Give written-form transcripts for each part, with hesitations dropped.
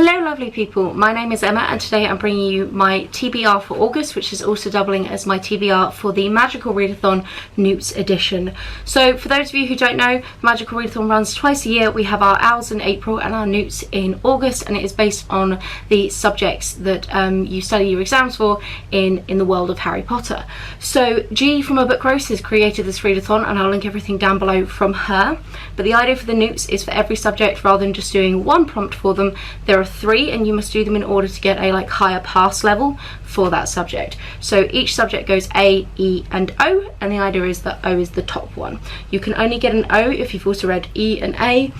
Hello lovely people, my name is Emma and today I'm bringing you my TBR for August, which is also doubling as my TBR for the Magical Readathon NEWTS edition. So for those of you who don't know, Magical Readathon runs twice a year. We have our OWLs in April and our NEWTS in August, and it is based on the subjects that you study your exams for in the world of Harry Potter. So G from A Book Roast has created this readathon and I'll link everything down below from her. But the idea for the NEWTS is for every subject, rather than just doing one prompt for them, there are 3 and you must do them in order to get a higher pass level for that subject. So each subject goes A, E and O, and the idea is that O is the top one. You can only get an O if you've also read E and A,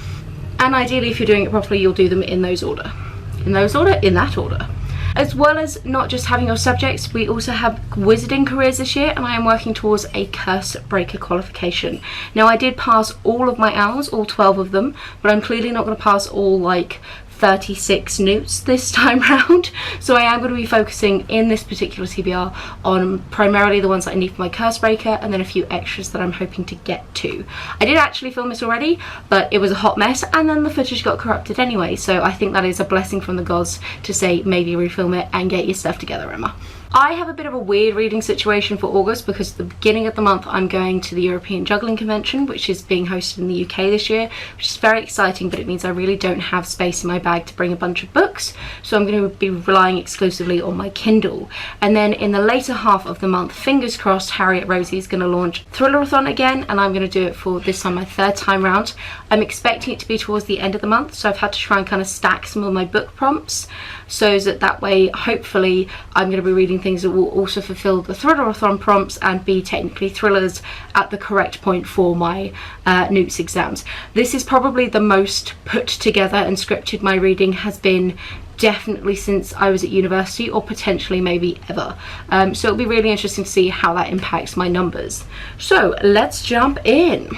and ideally if you're doing it properly you'll do them in that order. As well as not just having your subjects, we also have wizarding careers this year, and I am working towards a curse breaker qualification. Now I did pass all of my OWLs, all 12 of them, but I'm clearly not going to pass all 36 NEWTS this time round, so I am going to be focusing in this particular TBR on primarily the ones that I need for my curse breaker, and then a few extras that I'm hoping to get to. I did actually film this already, but it was a hot mess and then the footage got corrupted anyway, so I think that is a blessing from the gods to say maybe refilm it and get your stuff together, Emma. I have a bit of a weird reading situation for August because at the beginning of the month I'm going to the European Juggling Convention, which is being hosted in the UK this year, which is very exciting, but it means I really don't have space in my bag to bring a bunch of books, so I'm going to be relying exclusively on my Kindle. And then in the later half of the month, fingers crossed, Harriet Rosie is going to launch Thrillerathon again, and I'm going to do it for this time my 3rd time round. I'm expecting it to be towards the end of the month, so I've had to try and kind of stack some of my book prompts so that way hopefully I'm going to be reading things that will also fulfill the Thrillerathon prompts and be technically thrillers at the correct point for my NEWTS exams. This is probably the most put together and scripted my reading has been definitely since I was at university, or potentially maybe ever. So it'll be really interesting to see how that impacts my numbers. So let's jump in.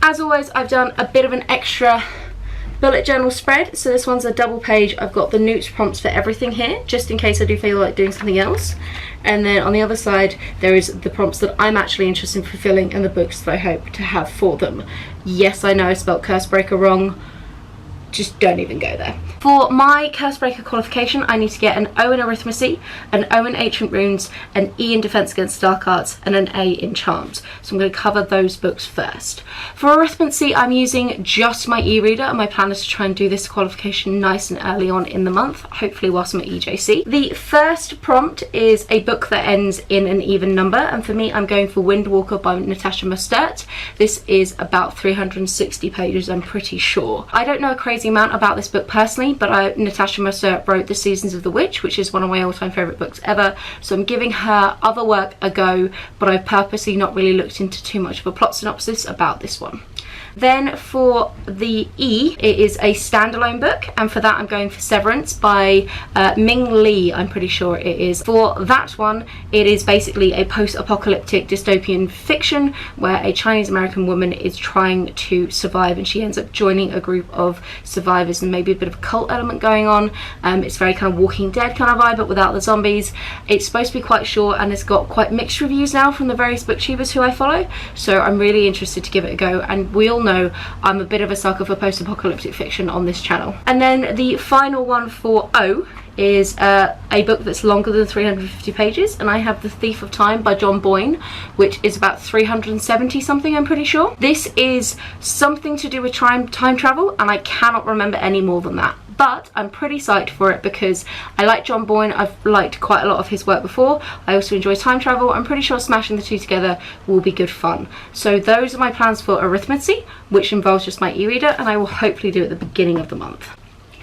As always, I've done a bit of an extra bullet journal spread, so this one's a double page. I've got the NEWTS prompts for everything here, just in case I do feel like doing something else. And then on the other side there is the prompts that I'm actually interested in fulfilling and the books that I hope to have for them. Yes, I know I spelled curse breaker wrong. Just don't even go there. For my curse breaker qualification, I need to get an O in arithmetic, an O in ancient runes, an E in defense against dark arts, and an A in charms. So I'm going to cover those books first. For arithmetic, I'm using just my e-reader, and my plan is to try and do this qualification nice and early on in the month, hopefully whilst I'm at EJC. The first prompt is a book that ends in an even number, and for me I'm going for Windwalker by N.E.W.T.S. This is about 360 pages, I'm pretty sure. I don't know a crazy amount about this book personally, but N.E.W.T.S wrote The Seasons of the Witch, which is one of my all-time favourite books ever, so I'm giving her other work a go, but I've purposely not really looked into too much of a plot synopsis about this one. Then for the E, it is a standalone book, and for that I'm going for Severance by Ming Lee, I'm pretty sure it is. For that one, it is basically a post-apocalyptic dystopian fiction where a Chinese American woman is trying to survive, and she ends up joining a group of survivors and maybe a bit of a cult element going on. It's very kind of Walking Dead kind of vibe, but without the zombies. It's supposed to be quite short and it's got quite mixed reviews now from the various booktubers who I follow, so I'm really interested to give it a go, and we all know I'm a bit of a sucker for post-apocalyptic fiction on this channel. And then the final one for O is a book that's longer than 350 pages, and I have The Thief of Time by John Boyne, which is about 370 something, I'm pretty sure. This is something to do with time travel, and I cannot remember any more than that. But I'm pretty psyched for it because I like John Boyne, I've liked quite a lot of his work before, I also enjoy time travel. I'm pretty sure smashing the two together will be good fun. So those are my plans for arithmetic, which involves just my e-reader, and I will hopefully do it at the beginning of the month.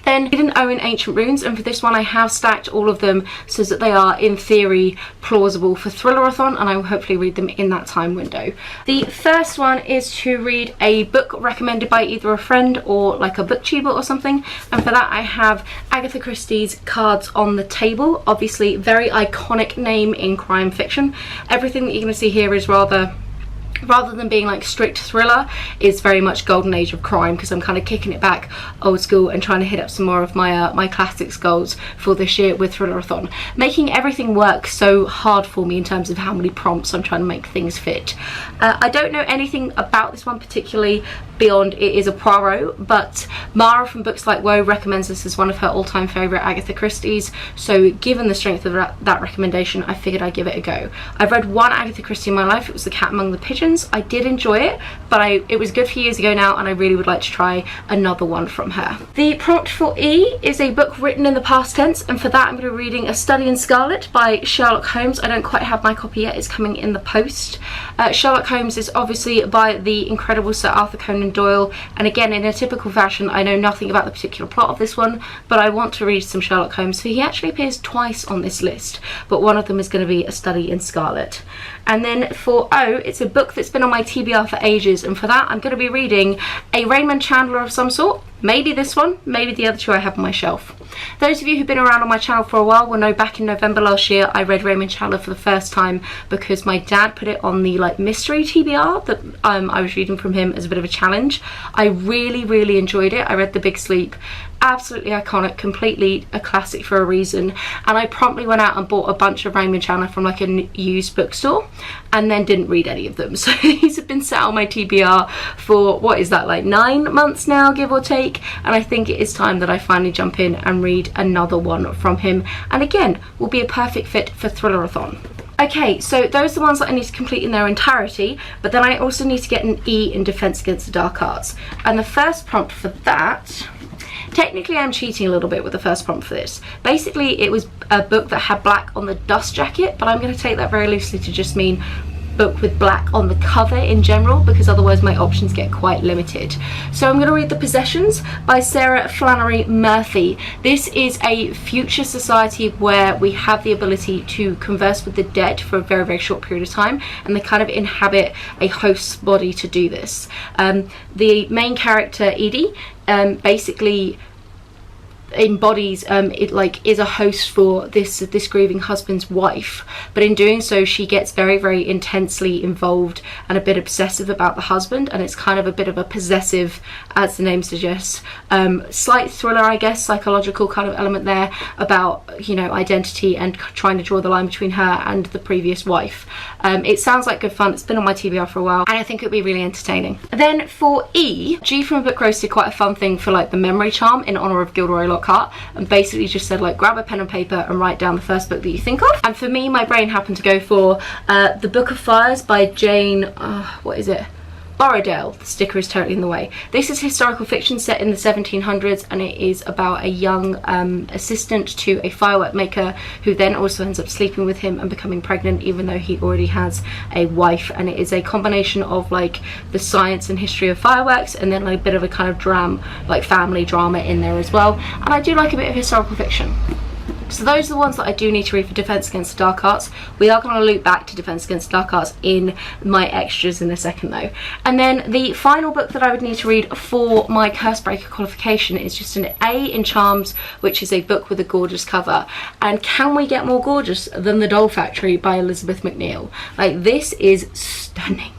Then I did an O in Ancient Runes, and for this one I have stacked all of them so that they are in theory plausible for Thrillerathon, and I will hopefully read them in that time window. The first one is to read a book recommended by either a friend or like a booktuber or something, and for that I have Agatha Christie's Cards on the Table. Obviously very iconic name in crime fiction. Everything that you're going to see here is rather rather than being like strict thriller, is very much golden age of crime, because I'm kind of kicking it back old school and trying to hit up some more of my my classics goals for this year with Thrillerathon, making everything work so hard for me in terms of how many prompts I'm trying to make things fit. I don't know anything about this one particularly beyond it is a Poirot, but Mara from Books Like Woe recommends this as one of her all-time favourite Agatha Christie's, so given the strength of that recommendation, I figured I'd give it a go. I've read one Agatha Christie in my life. It was The Cat Among the Pigeons. I did enjoy it, but it was good a few years ago now, and I really would like to try another one from her. The prompt for E is a book written in the past tense, and for that I'm going to be reading A Study in Scarlet by Sherlock Holmes. I don't quite have my copy yet, it's coming in the post. Sherlock Holmes is obviously by the incredible Sir Arthur Conan Doyle, and again, in a typical fashion, I know nothing about the particular plot of this one, but I want to read some Sherlock Holmes, so he actually appears twice on this list, but one of them is going to be A Study in Scarlet. And then for O, it's a book that's been on my TBR for ages, and for that I'm going to be reading a Raymond Chandler of some sort. Maybe this one, maybe the other two I have on my shelf. Those of you who've been around on my channel for a while will know back in November last year I read Raymond Chandler for the first time because my dad put it on the like mystery TBR that I was reading from him as a bit of a challenge. I really enjoyed it. I read The Big Sleep. Absolutely iconic, completely a classic for a reason, and I promptly went out and bought a bunch of Raymond Chandler from like a used bookstore and then didn't read any of them. So these have been sat on my TBR for, what is that, like 9 months now, give or take, and I think it is time that I finally jump in and read another one from him, and again will be a perfect fit for Thrillerathon. Okay, so those are the ones that I need to complete in their entirety, but then I also need to get an E in Defense Against the Dark Arts, and the first prompt for that, technically I'm cheating a little bit with the first prompt for this. Basically it was a book that had black on the dust jacket, but I'm going to take that very loosely to just mean book with black on the cover in general, because otherwise my options get quite limited. So I'm going to read The Possessions by Sarah Flannery Murphy. This is a future society where we have the ability to converse with the dead for a very short period of time, and they kind of inhabit a host's body to do this. The main character, Edie, basically embodies it like is a host for this grieving husband's wife, but in doing so she gets very intensely involved and a bit obsessive about the husband, and it's kind of a bit of a possessive, as the name suggests, slight thriller, I guess, psychological kind of element there about, you know, identity and trying to draw the line between her and the previous wife. It sounds like good fun. It's been on my TBR for a while and I think it'll be really entertaining. Then for E, G from a Book Roast did quite a fun thing for like the memory charm in honor of Gilderoy Lockhart, and basically just said like grab a pen and paper and write down the first book that you think of. And for me, my brain happened to go for The Book of Fires by Jane, what is it? Borrowdale. The sticker is totally in the way. This is historical fiction set in the 1700s, and it is about a young assistant to a firework maker who then also ends up sleeping with him and becoming pregnant even though he already has a wife, and it is a combination of like the science and history of fireworks and then like a bit of a kind of drama, like family drama in there as well, and I do like a bit of historical fiction. So those are the ones that I do need to read for Defense Against the Dark Arts. We are going to loop back to Defense Against the Dark Arts in my extras in a second though. And then the final book that I would need to read for my Cursebreaker qualification is just an A in Charms, which is a book with a gorgeous cover. And can we get more gorgeous than The Doll Factory by Elizabeth McNeil? Like, this is stunning.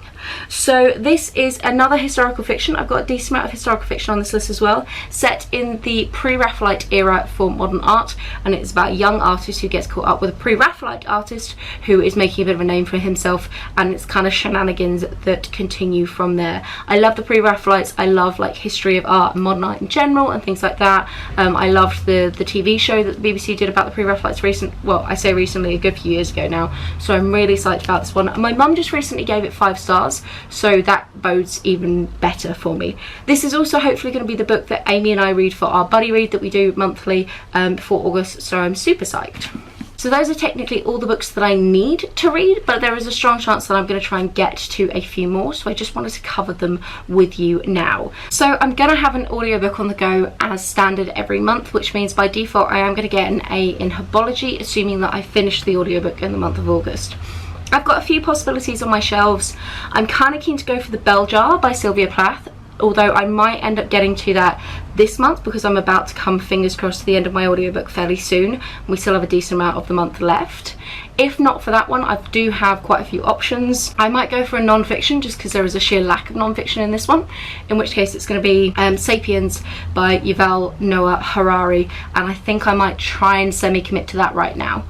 So this is another historical fiction. I've got a decent amount of historical fiction on this list as well, set in the pre-Raphaelite era for modern art, and it's about a young artist who gets caught up with a pre-Raphaelite artist who is making a bit of a name for himself, and it's kind of shenanigans that continue from there. I love the pre-Raphaelites. I love like history of art and modern art in general and things like that. I loved the TV show that the BBC did about the pre-Raphaelites I say recently, a good few years ago now, so I'm really psyched about this one. My mum just recently gave it 5 stars, so that bodes even better for me. This is also hopefully going to be the book that Amy and I read for our buddy read that we do monthly before August, so I'm super psyched. So those are technically all the books that I need to read, but there is a strong chance that I'm going to try and get to a few more, so I just wanted to cover them with you now. So I'm going to have an audiobook on the go as standard every month, which means by default I am going to get an A in Herbology, assuming that I finish the audiobook in the month of August. I've got a few possibilities on my shelves. I'm kind of keen to go for The Bell Jar by Sylvia Plath, although I might end up getting to that this month because I'm about to come, fingers crossed, to the end of my audiobook fairly soon, and we still have a decent amount of the month left. If not for that one, I do have quite a few options. I might go for a non-fiction just because there is a sheer lack of non-fiction in this one, in which case it's going to be Sapiens by Yuval Noah Harari, and I think I might try and semi-commit to that right now.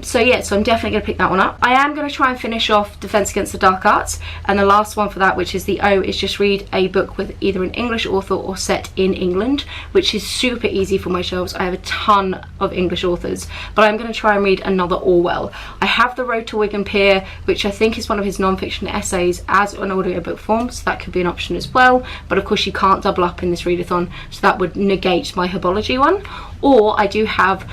So I'm definitely going to pick that one up. I am going to try and finish off Defense Against the Dark Arts, and the last one for that, which is the O, is just read a book with either an English author or set in England, which is super easy for my shelves. I have a ton of English authors, but I'm going to try and read another Orwell. I have The Road to Wigan Pier, which I think is one of his non-fiction essays, as an audiobook form, so that could be an option as well, but of course you can't double up in this readathon, so that would negate my herbology one. Or I do have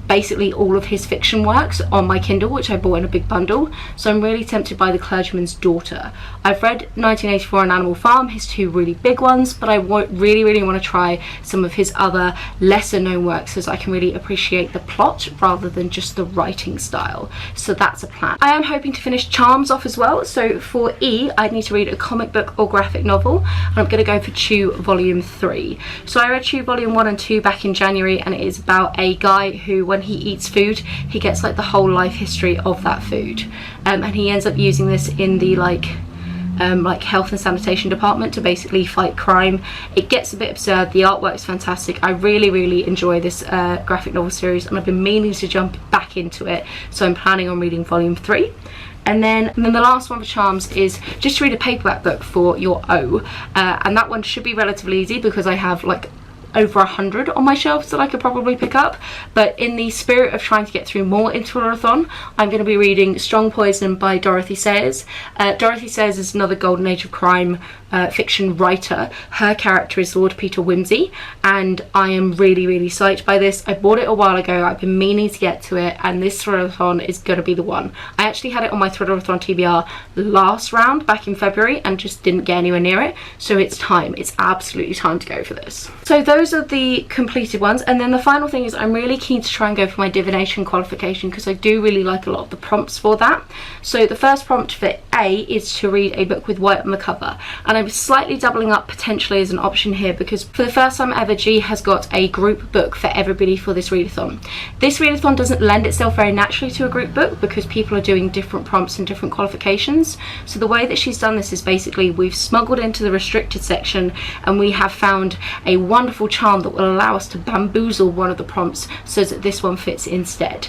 basically all of his fiction works on my Kindle, which I bought in a big bundle, so I'm really tempted by The Clergyman's Daughter. I've read 1984 and Animal Farm, his two really big ones, but I really want to try some of his other lesser known works, as I can really appreciate the plot rather than just the writing style, so that's a plan. I am hoping to finish Charms off as well, so for E I'd need to read a comic book or graphic novel, and I'm going to go for Chew Volume 3. So I read Chew Volume 1 and 2 back in January, and it is about a guy who, when he eats food, he gets like the whole life history of that food, and he ends up using this in the like health and sanitation department to basically fight crime. It gets a bit absurd, the artwork's fantastic. I really enjoy this graphic novel series, and I've been meaning to jump back into it, so I'm planning on reading Volume 3. And then the last one for Charms is just to read a paperback book for your O, and that one should be relatively easy because I have like over 100 on my shelves that I could probably pick up. But in the spirit of trying to get through more into Audiothon, I'm going to be reading Strong Poison by Dorothy Sayers. Dorothy Sayers is another golden age of crime fiction writer. Her character is Lord Peter Wimsey, and I am really psyched by this. I bought it a while ago, I've been meaning to get to it, and this Thriller-a-thon is going to be the one. I actually had it on my Thriller-a-thon TBR last round back in February and just didn't get anywhere near it, so it's time. It's absolutely time to go for this. So those are the completed ones, and then the final thing is I'm really keen to try and go for my divination qualification because I do really like a lot of the prompts for that. So the first prompt for A is to read a book with white on the cover, and I'm slightly doubling up potentially as an option here because for the first time ever G has got a group book for everybody for this readathon. This readathon doesn't lend itself very naturally to a group book because people are doing different prompts and different qualifications, so the way that she's done this is basically we've smuggled into the restricted section and we have found a wonderful charm that will allow us to bamboozle one of the prompts so that this one fits instead.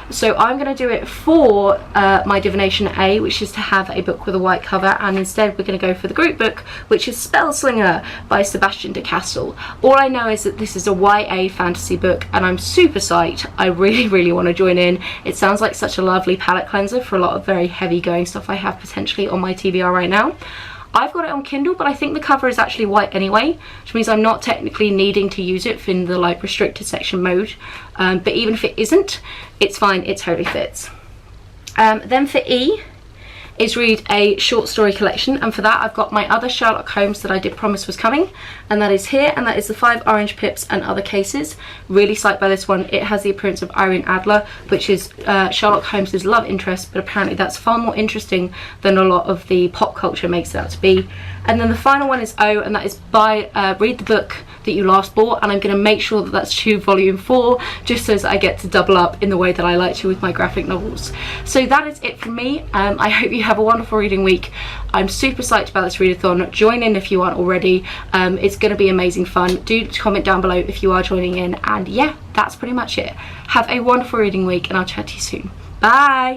So I'm going to do it for my divination A, which is to have a book with a white cover, and instead we're going to go for the group book, which is Spellslinger by Sebastian de Castel. All I know is that this is a YA fantasy book and I'm super psyched. I really want to join in. It sounds like such a lovely palette cleanser for a lot of very heavy going stuff I have potentially on my TBR right now. I've got it on Kindle, but I think the cover is actually white anyway, which means I'm not technically needing to use it in the like restricted section mode, but even if it isn't, it's fine, it totally fits. Then for E is read a short story collection, and for that I've got my other Sherlock Holmes that I did promise was coming, and that is here, and that is The 5 Orange Pips and Other Cases. Really psyched by this one. It has the appearance of Irene Adler, which is Sherlock Holmes's love interest, but apparently that's far more interesting than a lot of the pop culture makes it out to be. And then the final one is O, and that is by read the book that you last bought, and I'm going to make sure that that's Chew Volume 4 just so that I get to double up in the way that I like to with my graphic novels. So that is it from me. I hope you have a wonderful reading week. I'm super psyched about this readathon. Join in if you aren't already. It's going to be amazing fun. Do comment down below if you are joining in, and yeah, that's pretty much it. Have a wonderful reading week and I'll chat to you soon. Bye!